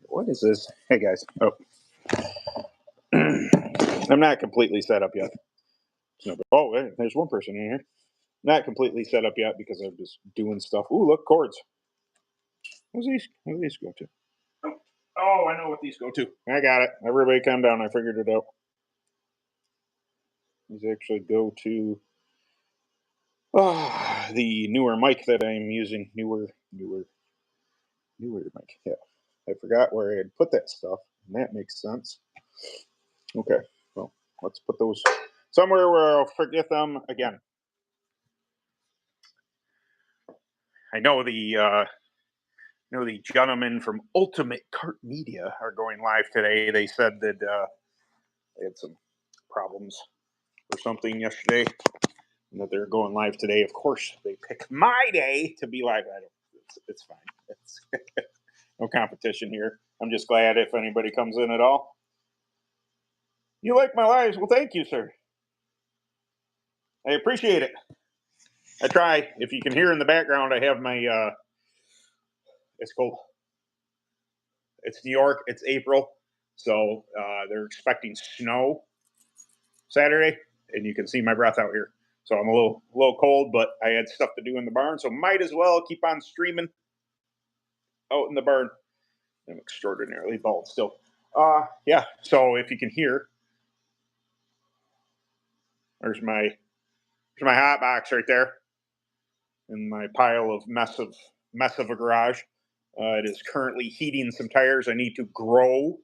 What is this? Hey guys. Oh, I'm not completely set up yet. No, but, oh, hey, there's one person in here. Not completely set up yet because I'm just doing stuff. Ooh, look, cords. What do these go to? Oh, I know what these go to. I got it. Everybody calm down. I figured it out. These actually go to the newer mic that I'm using. Newer mic. Yeah. I forgot where I had put that stuff, and that makes sense. Okay. Well, let's put those somewhere where I'll forget them again. I know the gentlemen from Ultimate Kart Media are going live today. They said that they had some problems or something yesterday, and that they're going live today. Of course, they pick my day to be live. It's fine. It's no competition here. I'm just glad if anybody comes in at all. You like my lives? Well, thank you, sir. I appreciate it. I try. If you can hear in the background, I have my it's cold. It's New York. It's April, so they're expecting snow Saturday, and you can see my breath out here. So I'm a little cold, but I had stuff to do in the barn, so might as well keep on streaming out in the barn. I'm extraordinarily bald still. Yeah. So if you can hear, there's my hot box right there, in my pile of mess of a garage. It is currently heating some tires. I need to grow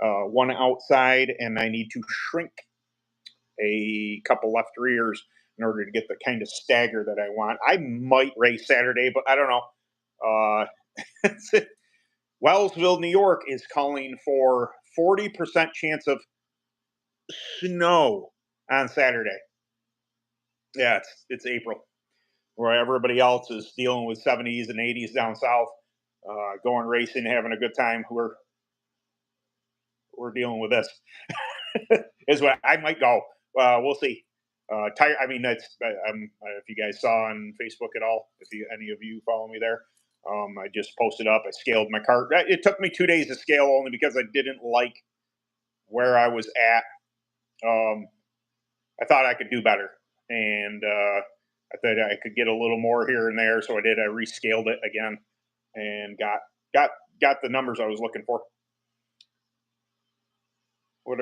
one outside, and I need to shrink a couple left rears in order to get the kind of stagger that I want. I might race Saturday, but I don't know. Wellsville, New York is calling for 40% chance of snow on Saturday. Yeah, it's April, where everybody else is dealing with 70s and 80s down south, going racing, having a good time. We're dealing with this. Is what I might go. We'll see. I mean, that's. If you guys saw on Facebook at all, if any of you follow me there, I just posted up. I scaled my cart. It took me 2 days to scale only because I didn't like where I was at. I thought I could do better, and I thought I could get a little more here and there. So I did. I rescaled it again, and got the numbers I was looking for. What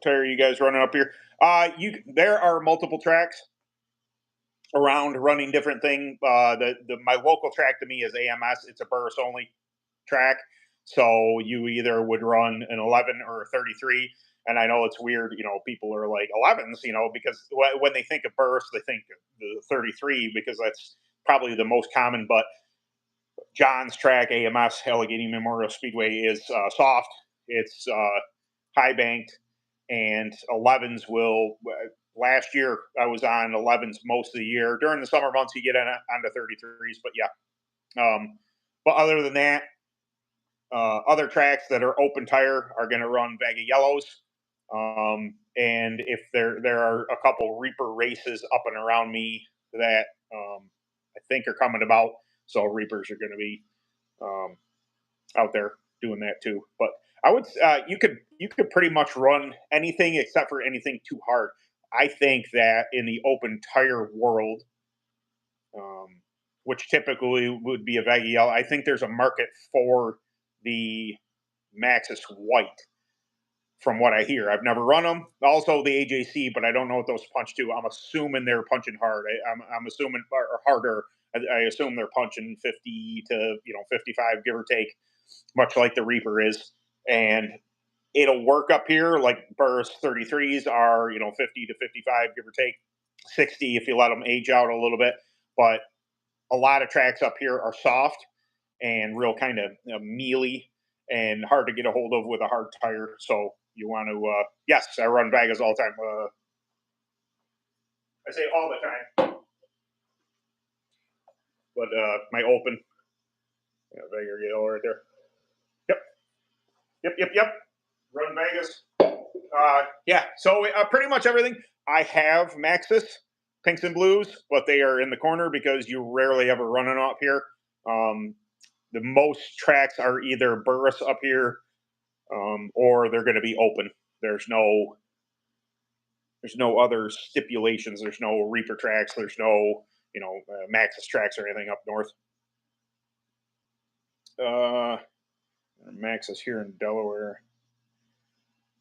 tire are you guys running up here? There are multiple tracks around running different thing. My local track to me is AMS. It's a burst only track, so you either would run an 11 or a 33. And I know it's weird, people are like 11s, because when they think of burst, they think of the 33 because that's probably the most common. But John's track, AMS, Allegheny Memorial Speedway, is soft. It's high banked, and 11s will. Last year, I was on 11s most of the year. During the summer months, you get onto 33s, but yeah. But other than that, other tracks that are open tire are going to run bag of yellows. And if there are a couple Reaper races up and around me that I think are coming about, so Reapers are going to be out there doing that too. But I would you could pretty much run anything except for anything too hard. I think that in the open tire world, which typically would be a baggy yellow, I think there's a market for the Maxxis White. From what I hear, I've never run them. Also, the AJC, but I don't know what those punch to. I'm assuming they're punching hard. I'm assuming or harder. I assume they're punching 50 to 55, give or take, much like the Reaper is, and it'll work up here. Like burst 33s are 50 to 55, give or take, 60 if you let them age out a little bit. But a lot of tracks up here are soft and real kind of mealy and hard to get a hold of with a hard tire. So you want to, yes, I run baggers all the time. I say all the time, but my open, bagger yellow right there. Yep. Run Vegas. Yeah, so pretty much everything. I have Maxxis. pinks and blues, but they are in the corner because you rarely ever run it up here. Um, the most tracks are either burris up here, or they're going to be open. There's no there's no other stipulations. There's no reaper tracks. There's no Maxis tracks or anything up north. Maxis here in Delaware.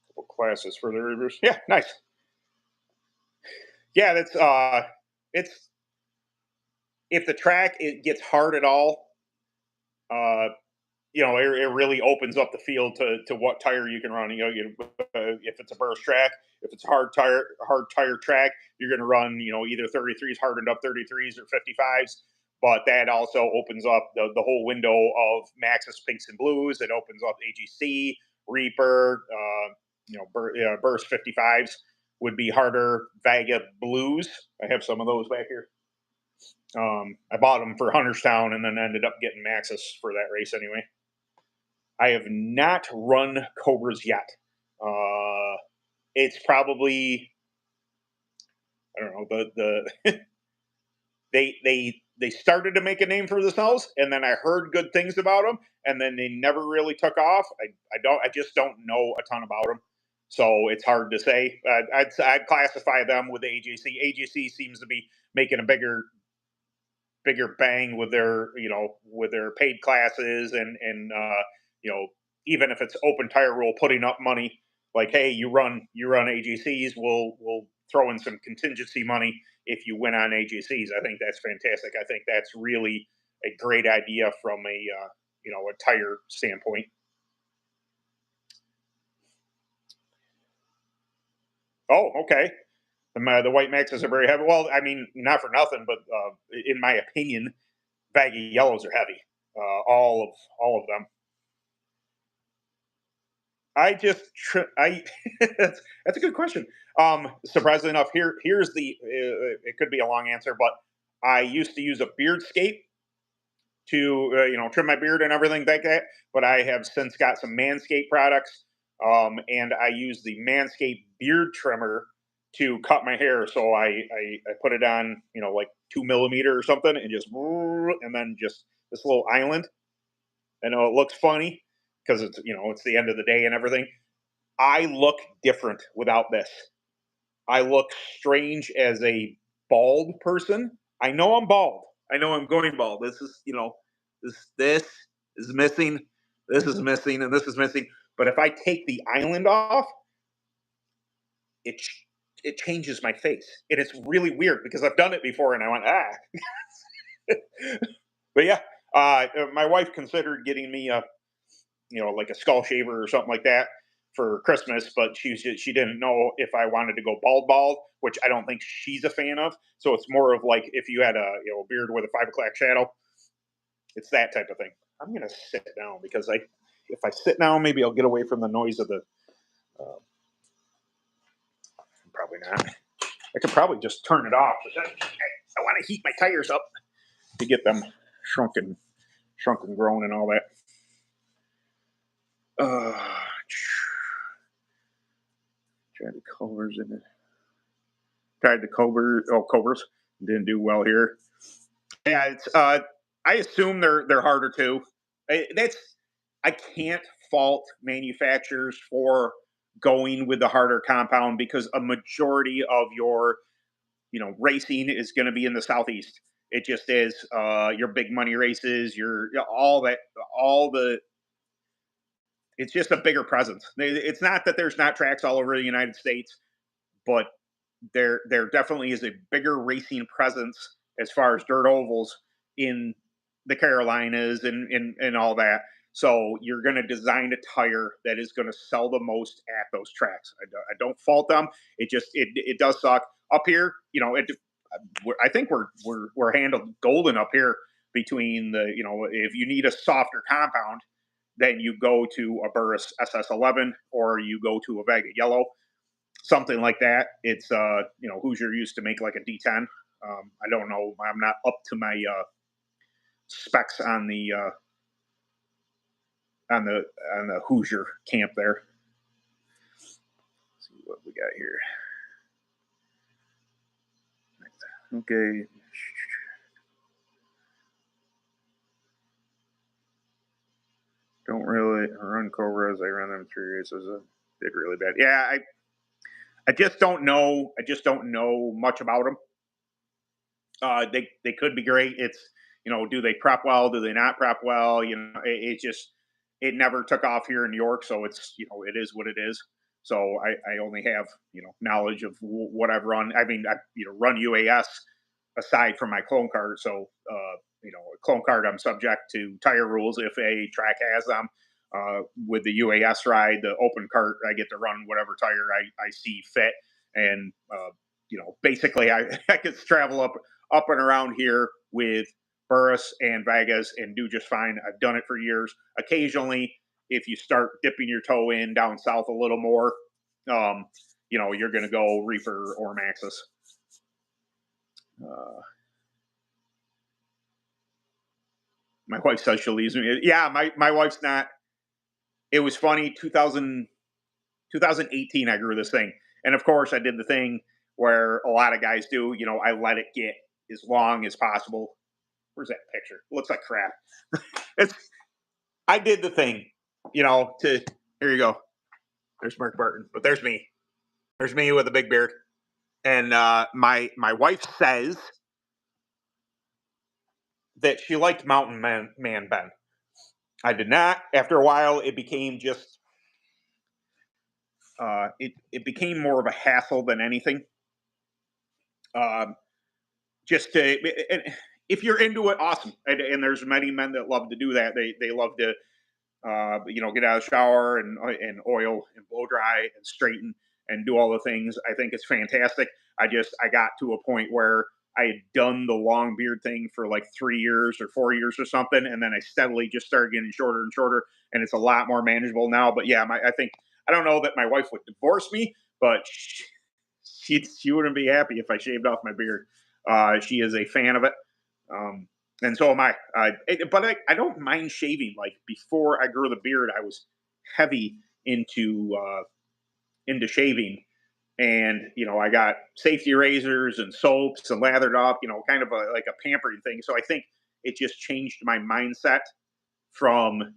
A couple classes for the reapers. Yeah, nice. Yeah, it's if the track it gets hard at all, uh, it really opens up the field to what tire you can run. If it's a burst track, if it's a hard tire track, you're going to run, either 33s, hardened up 33s or 55s. But that also opens up the whole window of Maxis pinks and blues. It opens up AGC, Reaper, burst 55s would be harder. Vega blues. I have some of those back here. I bought them for Hunterstown and then ended up getting Maxis for that race anyway. I have not run Cobras yet. It's probably I don't know the they started to make a name for themselves, and then I heard good things about them, and then they never really took off. I just don't know a ton about them, so it's hard to say. I'd classify them with AJC. AJC seems to be making a bigger bang with their paid classes and even if it's open tire rule putting up money like, hey, you run AGCs, we'll throw in some contingency money if you win on AGCs. I think that's fantastic. I think that's really a great idea from a tire standpoint. Oh, okay. The white maxes are very heavy. Well, I mean, not for nothing, but in my opinion, baggy yellows are heavy. All of them. I just I that's a good question. Surprisingly enough, here's it could be a long answer, but I used to use a beard scape to trim my beard and everything like that. But I have since got some Manscaped products, and I use the Manscaped beard trimmer to cut my hair. So I put it on like 2 millimeter or something, and and then just this little island. I know it looks funny because it's the end of the day and everything. I look different without this. I look strange as a bald person. I know I'm bald. I know I'm going bald. This is, this is missing. This is missing, and this is missing. But if I take the island off, it it changes my face, and it's really weird because I've done it before, and I went but yeah, my wife considered getting me a like a skull shaver or something like that for Christmas, but she didn't know if I wanted to go bald, which I don't think she's a fan of. So it's more of like if you had a beard with a 5 o'clock shadow, it's that type of thing. I'm gonna sit down because if I sit down, maybe I'll get away from the noise of the. Uh, Probably not. I could probably just turn it off, but I want to heat my tires up to get them shrunken, grown, and all that. Uh, Tried the colors in it. Tried the Cobras. Didn't do well here. Yeah, it's. I assume they're harder too. That's. I can't fault manufacturers for going with the harder compound because a majority of your racing is going to be in the southeast. It just is. Your big money races, all that, all the. It's just a bigger presence. It's not that there's not tracks all over the United States, but there definitely is a bigger racing presence as far as dirt ovals in the Carolinas and all that. So you're going to design a tire that is going to sell the most at those tracks. I don't fault them. It does suck up here. I think we're handled golden up here between if you need a softer compound, then you go to a Burris SS11 or you go to a Vega Yellow, something like that. It's Hoosier used to make like a D10. I don't know. I'm not up to my specs on the Hoosier camp there. Let's see what we got here. Okay. Don't really run Cobras. I ran them 3 races. Did really bad. Yeah, I just don't know. I just don't know much about them. They could be great. It's, do they prep well? Do they not prep well? It just, it never took off here in New York, so it's, it is what it is. So I only have, knowledge of what I've run. I mean, I run UAS aside from my clone cart. So a clone cart, I'm subject to tire rules if a track has them. With the UAS ride, the open cart, I get to run whatever tire I see fit, and basically I could travel up and around here with Burris and Vegas and do just fine. I've done it for years. Occasionally, if you start dipping your toe in down south a little more, um, you're going to go Reaper or Maxis. Uh, my wife says she'll leave me. Yeah, my wife's not. It was funny. 2018, I grew this thing. And of course, I did the thing where a lot of guys do. I let it get as long as possible. Where's that picture? It looks like crap. It's I did the thing, to here you go. There's Mark Barton, but there's me. There's me with a big beard. And my wife says that she liked Mountain Man Ben. I did not. After a while, it became just it became more of a hassle than anything. Um, just to and if you're into it, awesome. And there's many men that love to do that. They love to get out of the shower and oil and blow dry and straighten and do all the things. I think it's fantastic. I got to a point where I had done the long beard thing for like 3 years or 4 years or something, and then I steadily just started getting shorter and shorter, and it's a lot more manageable now. But yeah, I think I don't know that my wife would divorce me, but she wouldn't be happy if I shaved off my beard. She is a fan of it. Um, and so am I. But I don't mind shaving. Like before I grew the beard, I was heavy into shaving, and I got safety razors and soaps and lathered up. Kind of like a pampering thing. So I think it just changed my mindset from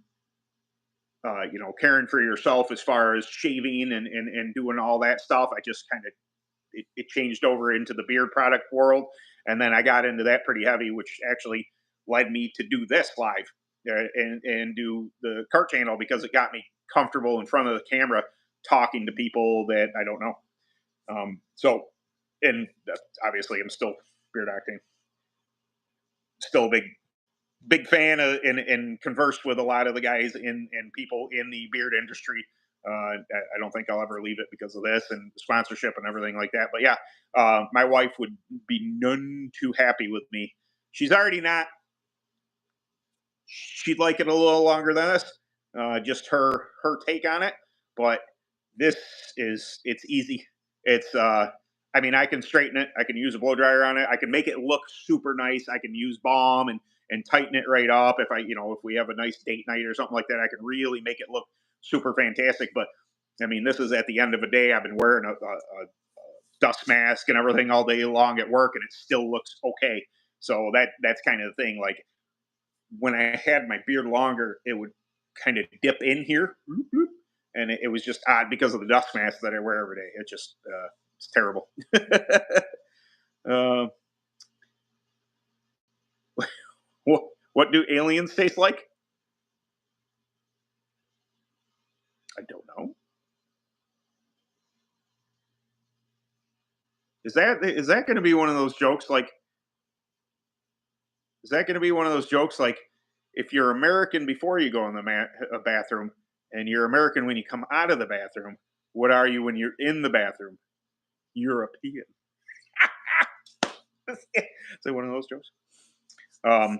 caring for yourself as far as shaving and doing all that stuff. I just kind of it changed over into the beard product world, and then I got into that pretty heavy, which actually led me to do this live and do the Kart channel because it got me comfortable in front of the camera talking to people that I don't know. And obviously, I'm still beard acting, still a big fan of, and conversed with a lot of the guys and people in the beard industry. I don't think I'll ever leave it because of this and sponsorship and everything like that. But yeah, my wife would be none too happy with me. She's already not. She'd like it a little longer than this. Just her take on it. But this it's easy. It's I mean, I can straighten it. I can use a blow dryer on it. I can make it look super nice. I can use balm and tighten it right up. If we have a nice date night or something like that, I can really make it look super fantastic. But I mean, this is at the end of a day. I've been wearing a dust mask and everything all day long at work, and it still looks okay. So that's kind of the thing. Like when I had my beard longer, it would kind of dip in here, and it was just odd because of the dust mask that I wear every day. It just it's terrible. uh, what what do aliens taste like? I don't know. Is that going to be one of those jokes? Like, is that going to be one of those jokes? Like, if you're American before you go in the bathroom, and you're American when you come out of the bathroom, what are you when you're in the bathroom? European. Is it one of those jokes? Um,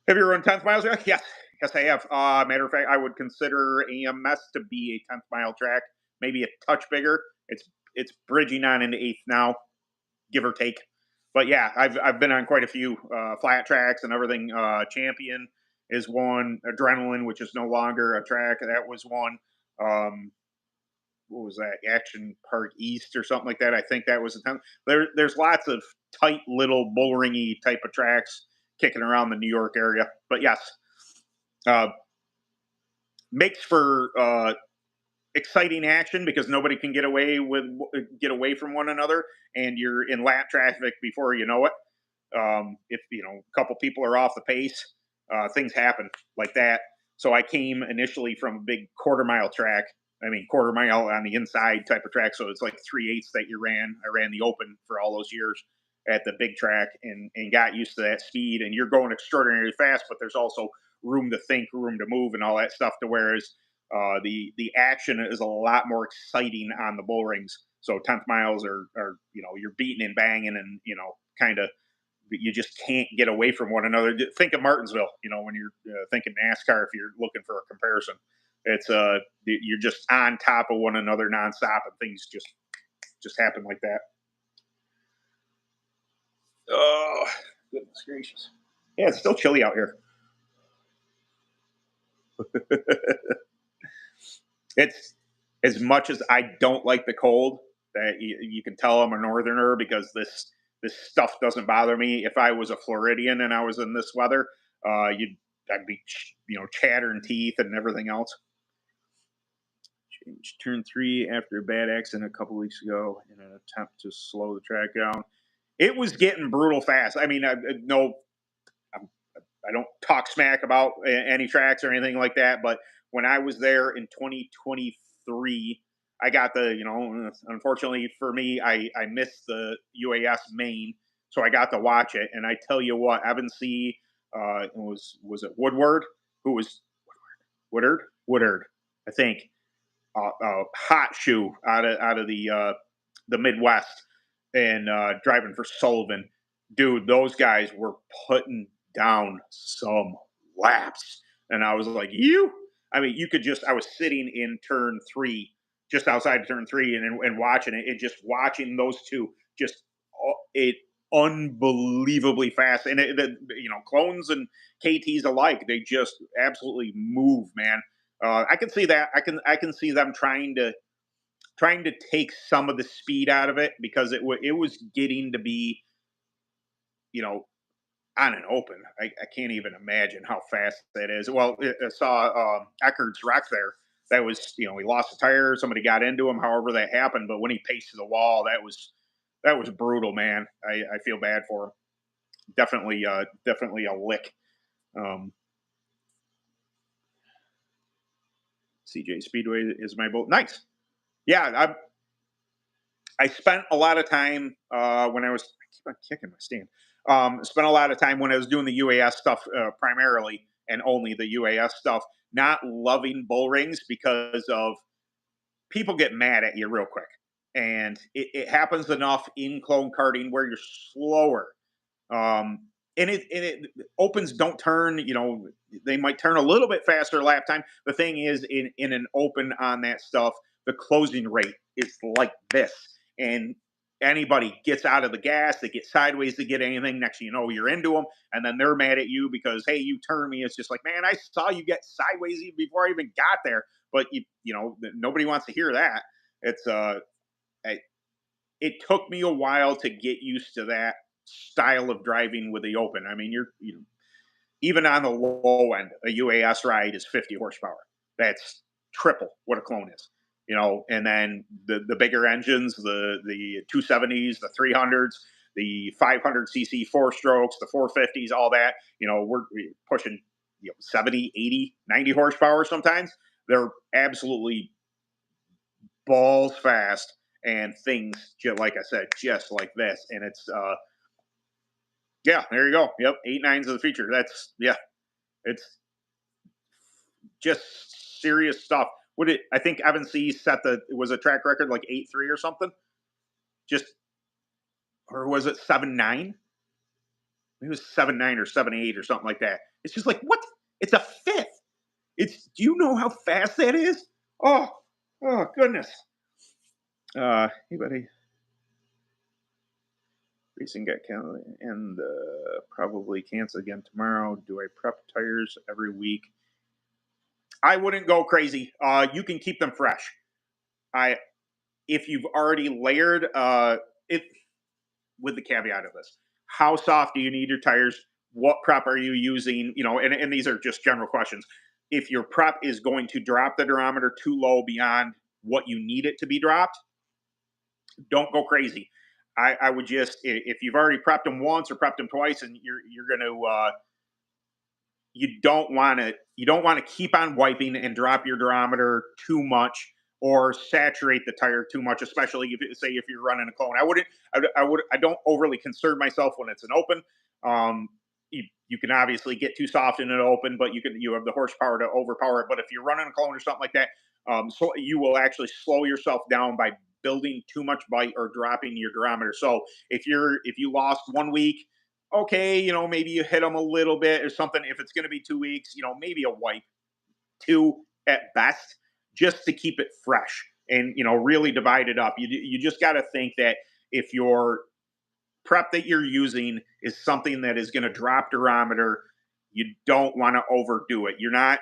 have you run 10th miles? Yes, yes, I have. Matter of fact, I would consider AMS to be a 10th mile track, maybe a touch bigger. It's bridging on into eighth now, give or take. But yeah, I've been on quite a few flat tracks and everything. Champion is one. Adrenaline, which is no longer a track, that was one. Um, what was that, Action Park East or something like that. I think that was the time. There's lots of tight little bullringy type of tracks kicking around the New York area. But yes, uh, makes for exciting action because nobody can get away from one another, and you're in lap traffic before you know it. If a couple people are off the pace, things happen like that. So I came initially from a big quarter-mile track. I mean, quarter-mile on the inside type of track. So it's like 3/8 that you ran. I ran the open for all those years at the big track, and got used to that speed. And you're going extraordinarily fast, but there's also room to think, room to move, and all that stuff. To whereas the action is a lot more exciting on the bull rings. So 10th miles are you're beating and banging, and kind of you just can't get away from one another. Think of Martinsville, when you're thinking NASCAR. If you're looking for a comparison, it's you're just on top of one another nonstop, and things just happen like that. Oh, goodness gracious! Yeah, it's still chilly out here. It's as much as I don't like the cold, that you can tell I'm a northerner because this stuff doesn't bother me. If I was a Floridian and I was in this weather, I'd be chattering teeth and everything else. Changed turn three after a bad accident a couple weeks ago in an attempt to slow the track down. It was getting brutal fast. I mean, no, I'm, I don't talk smack about any tracks or anything like that. But when I was there in 2023, I got unfortunately for me, I missed the UAS main, so I got to watch it. And I tell you what, Evan C. Was it Woodward who was Woodard, I think, hot shoe out of the Midwest, and driving for Sullivan. Dude, those guys were putting down some laps, and I was like, you. I mean, you could just. I was sitting in turn three, just outside of turn three, and watching it, and just watching those two just it unbelievably fast, and clones and KTs alike, they just absolutely move, man. I can see that. I can see them trying to take some of the speed out of it because it was getting to be you know on an open. I can't even imagine how fast that is. Well, I saw Eckert's wreck there. That was he lost a tire. Somebody got into him. However that happened, but when he paced to the wall, that was brutal, man. I feel bad for him. Definitely a lick. Um, CJ Speedway is my boat. Nice. Yeah, I spent a lot of time when I keep on kicking my stand. Spent a lot of time when I was doing the UAS stuff primarily and only the UAS stuff, not loving bull rings because of people get mad at you real quick. And it happens enough in clone karting where you're slower. And it opens don't turn, they might turn a little bit faster lap time. The thing is, in an open on that stuff, the closing rate is like this. And anybody gets out of the gas, they get sideways, they get anything, next thing you know, you're into them, and then they're mad at you because, hey, you turned me. It's just like, man, I saw you get sideways even before I even got there. But nobody wants to hear that. It's I, it took me a while to get used to that style of driving with the open. I mean, even on the low end, a UAS ride is 50 horsepower. That's triple what a clone is. And then the bigger engines, the 270s, the 300s, the 500cc four strokes, the 450s, all that. We're pushing 70, 80, 90 horsepower sometimes. They're absolutely balls fast, and things just like I said, just like this. And it's yeah, there you go. Yep, 8 nines of the feature. That's yeah, it's just serious stuff. I think Evan C set it was a track record like 8-3 or something. Just or was it 7-9? It was 7-9 or 7-8 or something like that. It's just like what? It's a fifth. Do you know how fast that is? Oh, oh goodness. Hey buddy. Racing got canceled and probably cancel again tomorrow. Do I prep tires every week? I wouldn't go crazy. You can keep them fresh. I if you've already layered it with the caveat of this. How soft do you need your tires? What prep are you using? And these are just general questions. If your prep is going to drop the durometer too low beyond what you need it to be dropped, don't go crazy. I would just, if you've already prepped them once or prepped them twice, and you're going to you don't want to keep on wiping and drop your durometer too much or saturate the tire too much, especially if you're running a cone. I don't overly concern myself when it's an open. um you can obviously get too soft in an open, but you have the horsepower to overpower it. But if you're running a clone or something like that, so you will actually slow yourself down by building too much bite or dropping your durometer. So if you lost 1 week, okay, maybe you hit them a little bit or something. If it's going to be 2 weeks, maybe a wipe, two at best, just to keep it fresh and really divide it up. You just got to think that if your prep that you're using is something that is going to drop durometer, you don't want to overdo it. You're not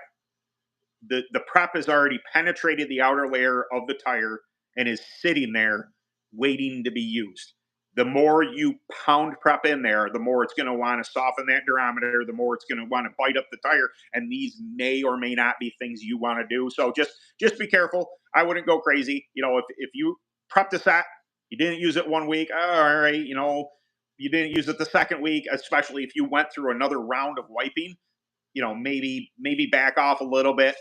the prep has already penetrated the outer layer of the tire and is sitting there waiting to be used. The more you pound prep in there, the more it's going to want to soften that durometer, the more it's going to want to bite up the tire. And these may or may not be things you want to do. So just be careful. I wouldn't go crazy. If you prep the set, you didn't use it 1 week, all right, you didn't use it the second week, especially if you went through another round of wiping, maybe back off a little bit.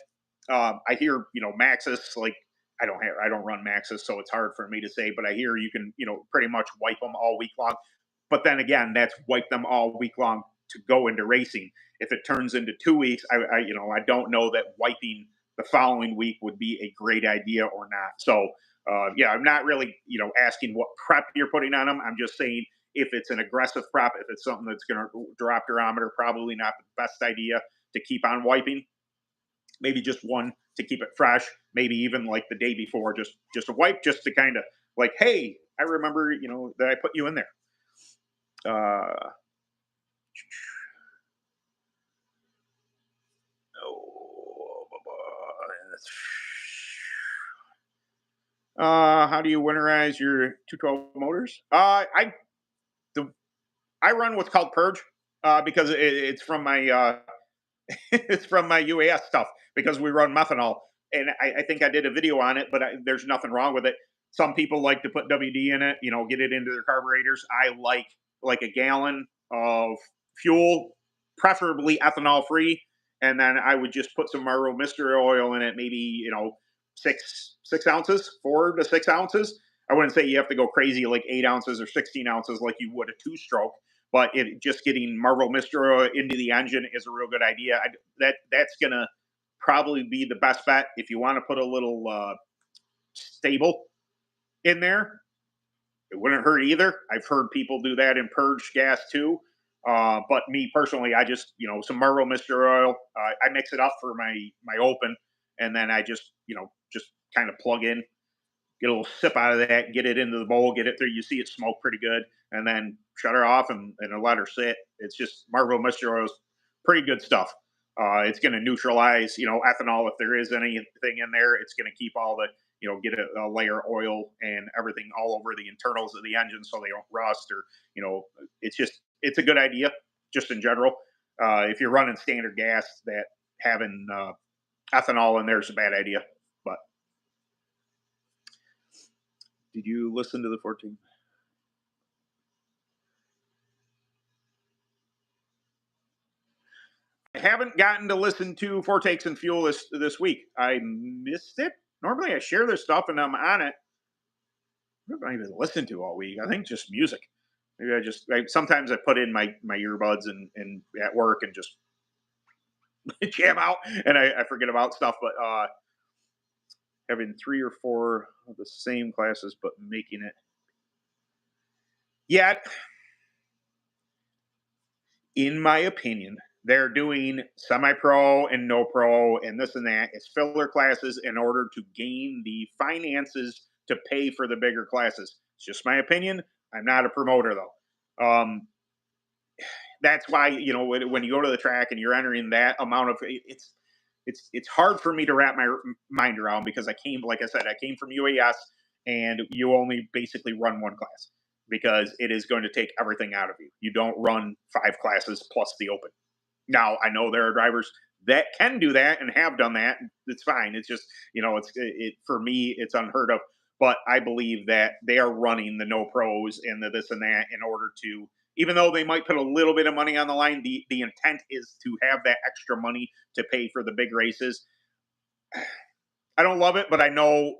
I hear Maxis, like I don't run Maxis, so it's hard for me to say, but I hear you can pretty much wipe them all week long. But then again, that's wipe them all week long to go into racing. If it turns into 2 weeks, I don't know that wiping the following week would be a great idea or not. So yeah, I'm not really asking what prep you're putting on them. I'm just saying if it's an aggressive prep, if it's something that's going to drop durometer, probably not the best idea to keep on wiping. Maybe just one to keep it fresh. Maybe even like the day before, just a wipe, just to kind of like, hey, I remember that I put you in there. Uh, oh, how do you winterize your 212 motors? The, I run what's called purge because it's from my it's from my UAS stuff because we run methanol, and I think I did a video on it, but there's nothing wrong with it. Some people like to put WD in it, get it into their carburetors. I like a gallon of fuel, preferably ethanol free, and then I would just put some Marlboro mystery oil in it, maybe 6 ounces, 4 to 6 ounces. I wouldn't say you have to go crazy like 8 ounces or 16 ounces like you would a two-stroke, but just getting Marvel Mistro into the engine is a real good idea. That's gonna probably be the best bet if you want to put a little stable in there. It wouldn't hurt either. I've heard people do that in purge gas too. But me personally, I just some Marvel Mister Oil. I mix it up for my open, and then I just kind of plug in, get a little sip out of that, get it into the bowl, get it there. You see it smoke pretty good, and then shut her off and let her sit. It's just Marvel Mustard Oil is pretty good stuff. It's going to neutralize, ethanol if there is anything in there. It's going to keep all the, get a layer of oil and everything all over the internals of the engine so they don't rust or, it's a good idea just in general. If you're running standard gas, that having ethanol in there is a bad idea. But did you listen to the 14? I haven't gotten to listen to Four Takes and Fuel this week. I missed it. Normally, I share this stuff and I'm on it. What have I even listened to all week? I think just music. Maybe sometimes I put in my earbuds and at work and just jam out and I forget about stuff. But having 3 or 4 of the same classes, but making it. Yet, in my opinion, they're doing semi-pro and no pro and this and that as filler classes in order to gain the finances to pay for the bigger classes. It's just my opinion. I'm not a promoter though. That's why when you go to the track and you're entering that amount of it's. it's hard for me to wrap my mind around because I came, like I said, I came from UAS, and you only basically run one class because it is going to take everything out of you. You don't run five classes plus the open. Now I know there are drivers that can do that and have done that. It's fine. It's just, for me it's unheard of. But I believe that they are running the no pros and the this and that in order to, even though they might put a little bit of money on the line, the intent is to have that extra money to pay for the big races. I don't love it, but I know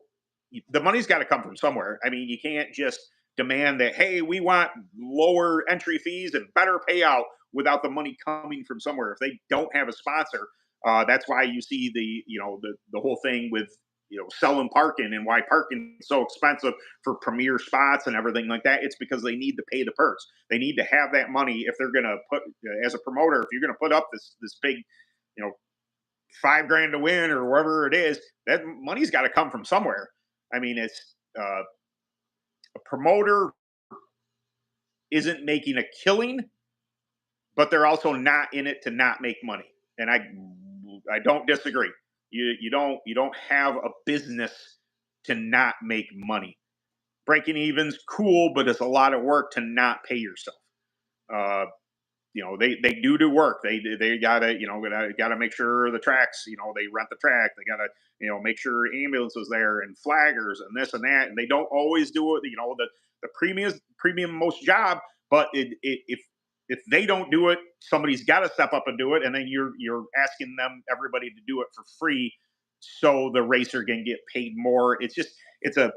the money's got to come from somewhere. I mean, you can't just demand that, hey, we want lower entry fees and better payout without the money coming from somewhere. If they don't have a sponsor, that's why you see the whole thing with selling parking and why parking is so expensive for premier spots and everything like that. It's because they need to pay the purse. They need to have that money if they're going to put, as a promoter, if you're going to put up this big, you know, 5 grand to win or wherever it is, that money's got to come from somewhere. I mean, it's a promoter isn't making a killing, but they're also not in it to not make money. And I don't disagree. You don't have a business to not make money. Breaking even's cool, but it's a lot of work to not pay yourself. Uh, they do work. They gotta gotta make sure the tracks, they rent the track. They gotta make sure ambulances there and flaggers and this and that. And they don't always do it. The premium most job, but if they don't do it, somebody's got to step up and do it. And then you're asking everybody to do it for free, so the racer can get paid more. It's a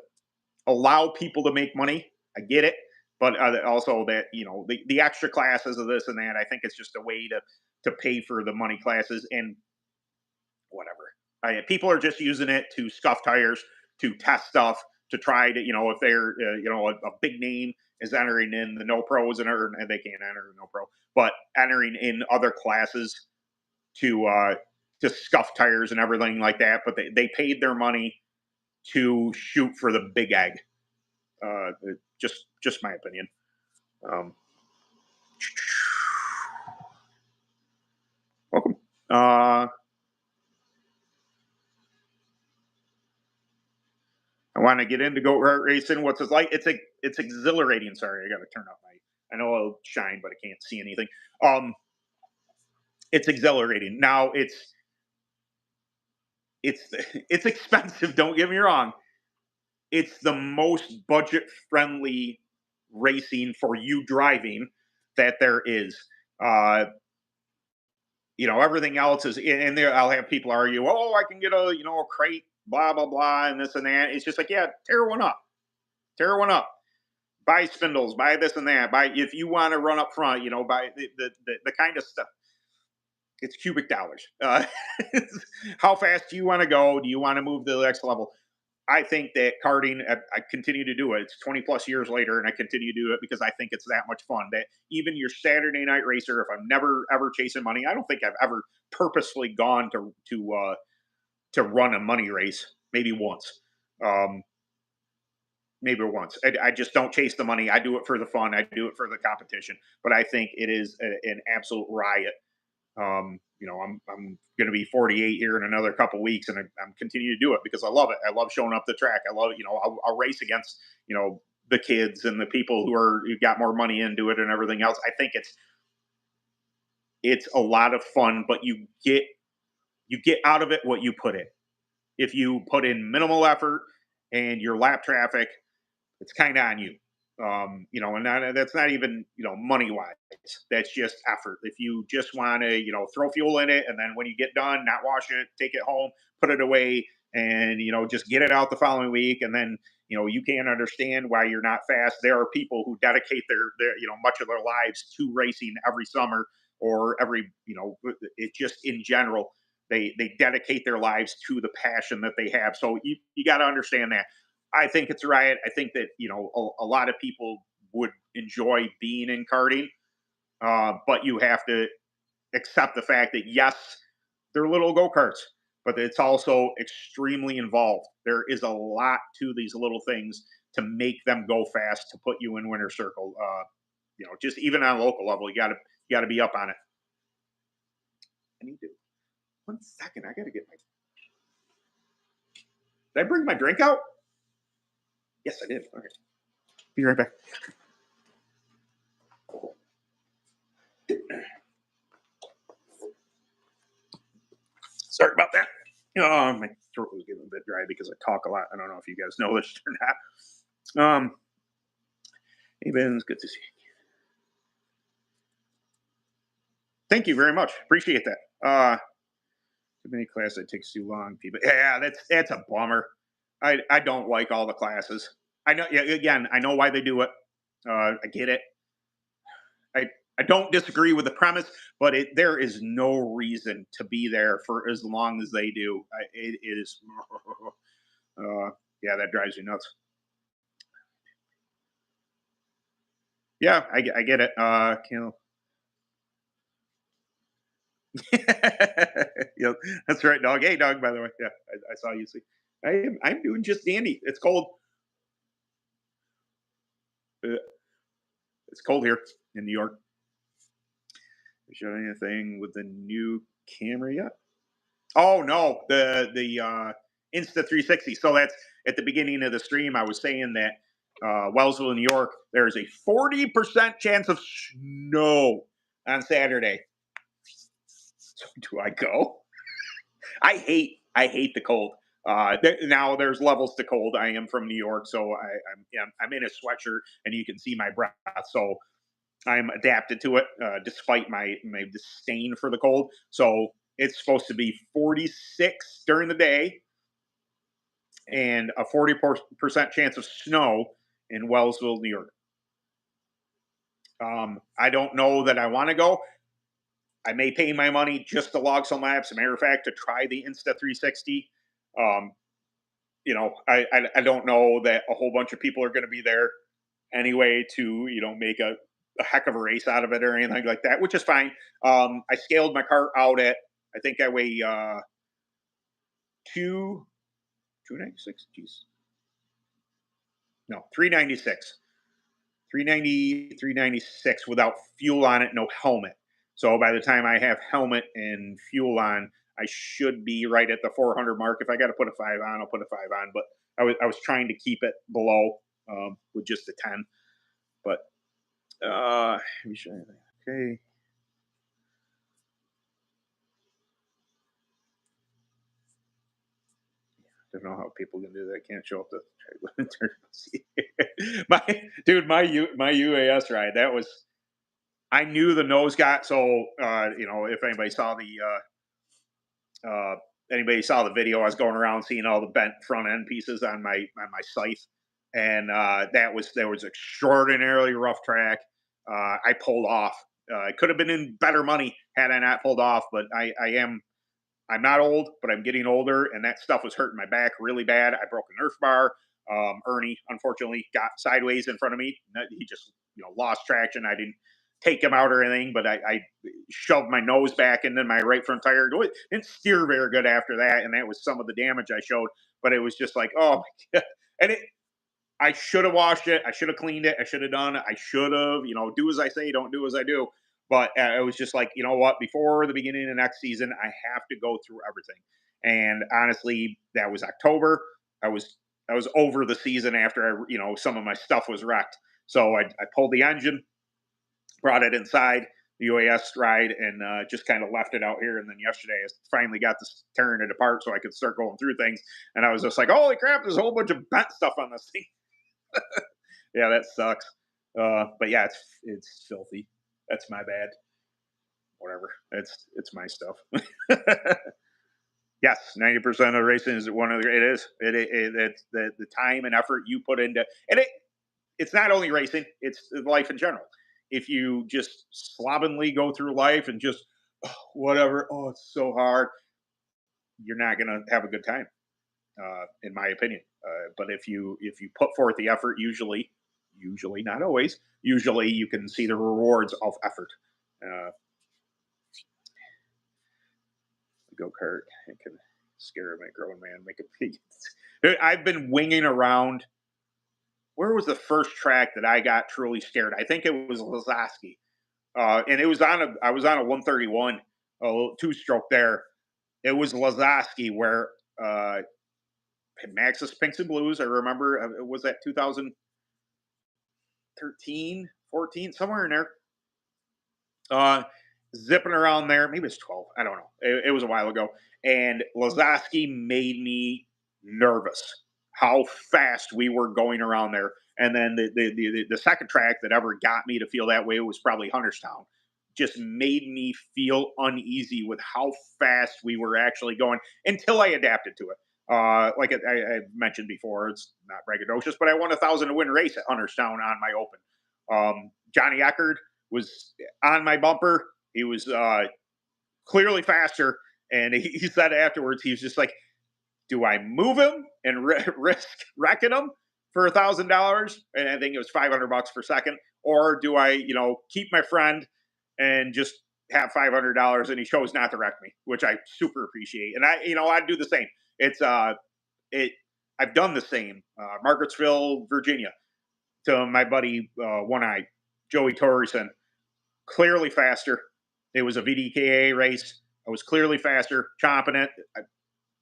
allow people to make money. I get it, but also that the extra classes of this and that. I think it's just a way to pay for the money classes and whatever. People are just using it to scuff tires, to test stuff, to try to if they're a big name is entering in the no pros and they can't enter no pro, but entering in other classes to scuff tires and everything like that. But they paid their money to shoot for the big egg. Just my opinion. Um, Welcome. I want to get into go racing. What's it like? It's exhilarating. Sorry, I got to turn up my. I know I'll shine, but I can't see anything. It's exhilarating. Now it's it's expensive. Don't get me wrong. It's the most budget friendly racing for you driving that there is. Uh, Everything else is and there. I'll have people argue, oh, I can get a crate, blah blah blah, and this and that. It's just like, yeah, tear one up, buy spindles, buy this and that, buy if you want to run up front, buy the kind of stuff. It's cubic dollars. How fast do you want to go? Do you want to move to the next level? I think that karting, I continue to do it. It's 20 plus years later, and I continue to do it because I think it's that much fun. That even your Saturday night racer, if I'm never ever chasing money, I don't think I've ever purposefully gone to run a money race. Maybe once, um, maybe once. I just don't chase the money. I do it for the fun. I do it for the competition. But I think it is an absolute riot. I'm going to be 48 here in another couple weeks, and I'm continuing to do it because I love it. I love showing up the track. I love it. I'll race against the kids and the people who got more money into it and everything else. I think it's a lot of fun, but you get out of it what you put in. If you put in minimal effort and your lap traffic, it's kind of on you. And that's not even money wise. That's just effort. If you just want to throw fuel in it, and then when you get done, not wash it, take it home, put it away, and just get it out the following week, and then you can't understand why you're not fast. There are people who dedicate their much of their lives to racing every summer or every it just in general. They dedicate their lives to the passion that they have. So you got to understand that. I think it's a riot. I think that a lot of people would enjoy being in karting, but you have to accept the fact that yes, they're little go karts, but it's also extremely involved. There is a lot to these little things to make them go fast to put you in winner circle. Just even on a local level, you got to be up on it. I need to. 1 second. I gotta get my. Did I bring my drink out? Yes, I did. Okay. Be right back. Sorry about that. My throat was getting a bit dry because I talk a lot. I don't know if you guys know this or not. Hey, Ben, it's good to see you. Thank you very much. Appreciate that. Too many classes. It takes too long. People. Yeah, that's a bummer. I don't like all the classes. I know. Yeah, again, I know why they do it. I get it. I I don't disagree with the premise, but there is no reason to be there for as long as they do. It is. Yeah, that drives me nuts. Yeah, I get it. Kill. Yep, that's right, dog. Hey, dog. By the way, yeah, I saw you. See, I'm doing just dandy. It's cold. Uh, It's cold here in New York. You showed anything with the new camera yet? Oh no, the Insta 360. So that's at the beginning of the stream. I was saying that Wellsville, New York, there's a 40% chance of snow on Saturday. So do I go? I hate the cold. Now there's levels to cold. I am from New York, so I'm in a sweatshirt, and you can see my breath. So I'm adapted to it, despite my disdain for the cold. So it's supposed to be 46 during the day and a 40% chance of snow in Wellsville, New York. I don't know that I want to go. I may pay my money just to log some laps. As a matter of fact, to try the Insta 360. Um, I don't know that a whole bunch of people are going to be there anyway to make a heck of a race out of it or anything like that, which is fine. I scaled my cart out at I think I weigh 296. Jeez, no 396. 396 without fuel on it, no helmet. So by the time I have helmet and fuel on, I should be right at the 400 mark. If I got to put a 5 on, I'll put a 5 on. But I was trying to keep it below with just a 10. But let me show you. Okay. Don't know how people can do that. Can't show up to my UAS ride. That was I knew the nose got so if anybody saw the video, I was going around seeing all the bent front end pieces on my scythe, and there was extraordinarily rough track. I pulled off. It could have been in better money had I not pulled off, but I'm not old, but I'm getting older, and that stuff was hurting my back really bad. I broke a Nerf bar. Ernie, unfortunately, got sideways in front of me. He just, lost traction. I didn't take him out or anything, but I shoved my nose back into my right front tire. It didn't steer very good after that, and that was some of the damage I showed. But it was just like, oh my god! And I should have washed it. I should have cleaned it. I should have done it. I should have, do as I say, don't do as I do. But it was just like, you know what? Before the beginning of next season, I have to go through everything. And honestly, that was October. I was I was over the season after some of my stuff was wrecked. So I pulled the engine, brought it inside the UAS ride, and just kind of left it out here. And then yesterday, I finally got this tearing it apart so I could start going through things. And I was just like, holy crap! There's a whole bunch of bent stuff on this thing. Yeah, that sucks. But yeah, it's filthy. That's my bad. Whatever. It's my stuff. Yes, 90% of racing is one of the. It is. It's the time and effort you put into, and it's not only racing; it's life in general. If you just slovenly go through life and just whatever, oh, it's so hard, you're not gonna have a good time, in my opinion. But if you put forth the effort, usually not always, usually you can see the rewards of effort. Uh, Go kart, it can scare a grown man, make a pig. I've been winging around. Where was the first track that I got truly scared? I think it was Lazaski, and it was on a. I was on a 131, a two stroke there, It was Lazowski where Maxis Pinks and Blues. I remember was that 2013, 14, somewhere in there. Uh, Zipping around there. Maybe it's 12. I don't know. It was a while ago. And Lazowski made me nervous how fast we were going around there. And then the second track that ever got me to feel that way was probably Hunterstown. Just made me feel uneasy with how fast we were actually going until I adapted to it. Like I mentioned before, it's not braggadocious, but I won 1,000 to win race at Hunterstown on my open. Johnny Eckerd was on my bumper. He was clearly faster, and he said afterwards, he was just like, "Do I move him and risk wrecking him for $1,000?" And I think it was $500 per second, or do I, keep my friend and just have $500? And he chose not to wreck me, which I super appreciate. And I'd do the same. It's it. I've done the same. Margarettsville, Virginia, to my buddy One Eye Joey Torreson. Clearly faster. It was a VDKA race. I was clearly faster, chomping it.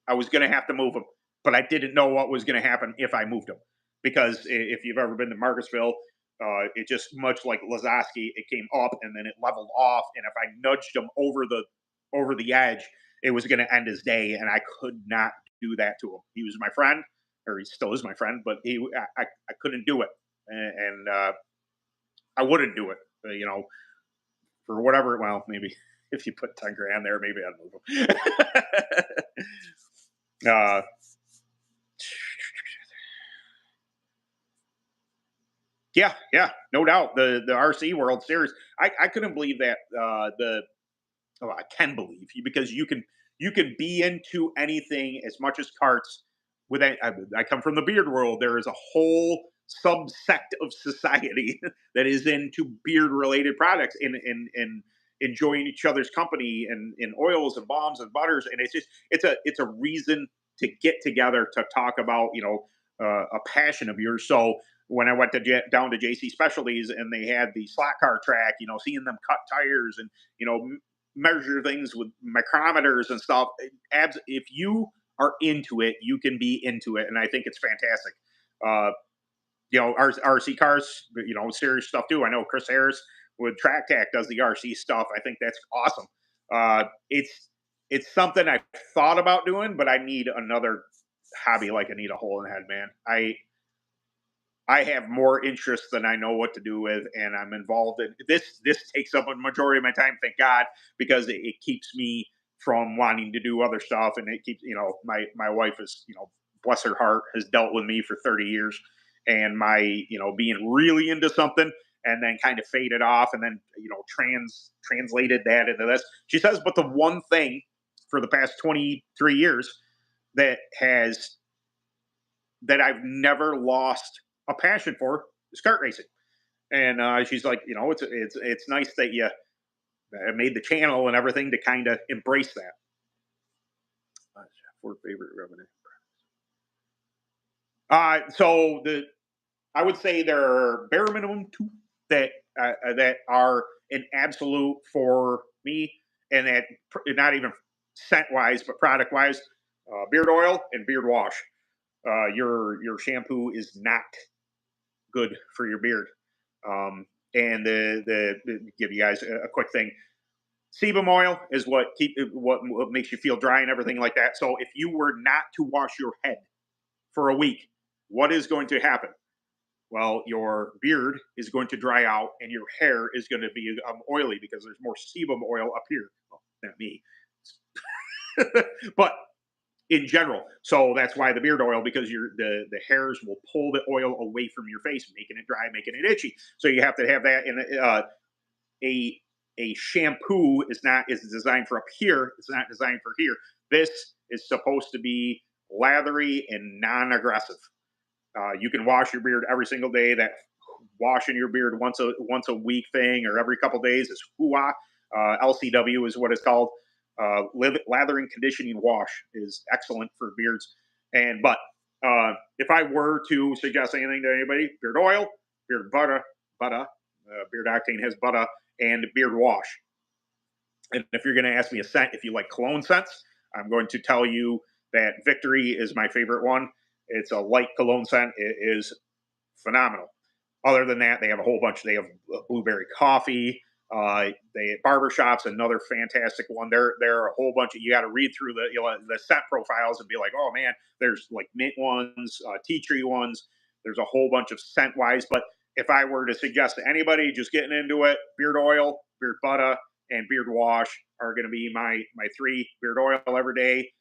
I was going to have to move him, but I didn't know what was going to happen if I moved him. Because if you've ever been to Margarettsville, it just much like Lazowski, it came up and then it leveled off. And if I nudged him over the edge, it was going to end his day, and I could not do that to him. He was my friend, or he still is my friend, but I couldn't do it, and I wouldn't do it. For whatever. Well, maybe if you put 10 grand there, maybe I'd move them. Yeah, no doubt. The RC World Series. I couldn't believe that. I can believe you, because you can be into anything as much as karts. I come from the beard world. There is a whole subsect of society that is into beard related products and enjoying each other's company and in oils and balms and butters. And it's a reason to get together to talk about a passion of yours. So when I went down to JC Specialties and they had the slot car track, seeing them cut tires and measure things with micrometers and stuff. If you are into it, you can be into it, and I think it's fantastic. Uh, RC cars, serious stuff too. I know Chris Harris with Track Tack does the RC stuff. I think that's awesome. It's something I've thought about doing, but I need another hobby like I need a hole in the head, man. I have more interest than I know what to do with, and I'm involved in this. This takes up a majority of my time, thank God, because it keeps me from wanting to do other stuff, and it keeps my wife is bless her heart, has dealt with me for 30 years, and my being really into something and then kind of faded off, and then translated that into this. She says, but the one thing for the past 23 years that has that I've never lost a passion for is kart racing. And she's like, it's nice that you made the channel and everything to kind of embrace that. For favorite revenue. So I would say there are bare minimum two that are an absolute for me, and that not even scent wise, but product wise, beard oil and beard wash. Your shampoo is not good for your beard. And give you guys a quick thing. Sebum oil is what makes you feel dry and everything like that. So if you were not to wash your head for a week, what is going to happen? Well, your beard is going to dry out and your hair is going to be oily because there's more sebum oil up here. Well, not me. But in general. So that's why the beard oil, because the hairs will pull the oil away from your face, making it dry, making it itchy. So you have to have that in a shampoo is designed for up here. It's not designed for here. This is supposed to be lathery and non-aggressive. You can wash your beard every single day. That washing your beard once a week thing or every couple days is hoo-ah. LCW is what it's called. Lathering conditioning wash is excellent for beards. But if I were to suggest anything to anybody, beard oil, beard butter, Beard Octane has butter, and beard wash. And if you're going to ask me a scent, if you like cologne scents, I'm going to tell you that Victory is my favorite one. It's a light cologne scent. It is phenomenal. Other than that, they have a whole bunch. They have blueberry coffee. They barbershops, another fantastic one. There are a whole bunch of, you got to read through the scent profiles and be like, oh man, there's like mint ones, tea tree ones. There's a whole bunch of scent wise. But if I were to suggest to anybody just getting into it, beard oil, beard butter, and beard wash are going to be my three. Beard oil every day.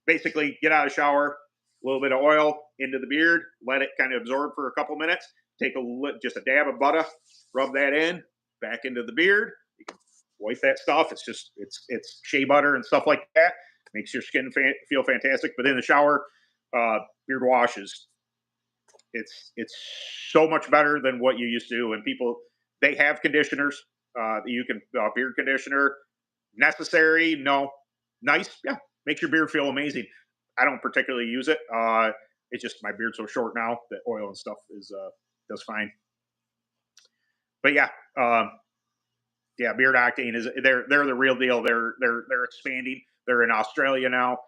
Basically, get out of the shower, a little bit of oil into the beard, let it kind of absorb for a couple minutes. Take just a dab of butter, rub that in, back into the beard. You can wipe that stuff. It's shea butter and stuff like that. Makes your skin feel fantastic. But in the shower, beard wash is it's so much better than what you used to. And people, they have conditioners. You can beard conditioner necessary. No, nice. Yeah, makes your beard feel amazing. I don't particularly use it. It's just my beard's so short now that oil and stuff is does fine. But yeah, Beard Octane is they're the real deal. They're expanding. They're in Australia now.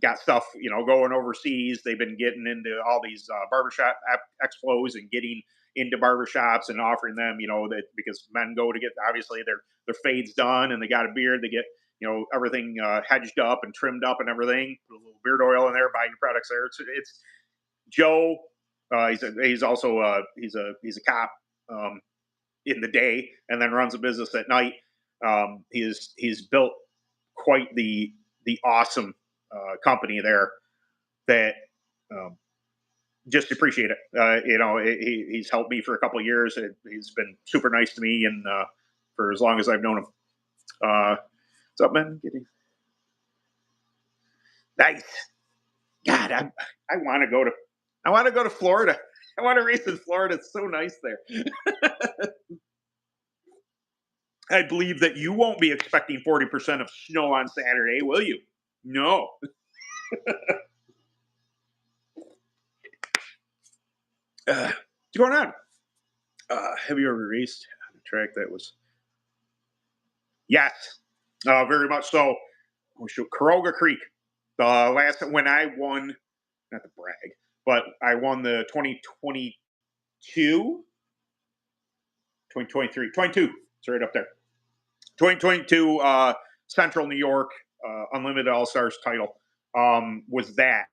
Got stuff going overseas. They've been getting into all these barbershop expos and getting into barbershops and offering them that because men go to get obviously their fades done and they got a beard. They get everything hedged up and trimmed up and everything. Put a little beard oil in there. Buy your products there. It's Joe. He's also he's a cop in the day and then runs a business at night. He's built quite the awesome company there that just appreciate it. He's helped me for a couple of years. He's been super nice to me and for as long as I've known him. What's up, man? Nice. God, I want to go to Florida. I want to race in Florida. It's so nice there. I believe that you won't be expecting 40% of snow on Saturday, will you? No. What's going on? Have you ever raced on a track that was? Yes, very much so. Caroga Creek. The last when I won, not to brag, but I won the 2022, 2023, 22. It's right up there. 2022 Central New York Unlimited All Stars title was that.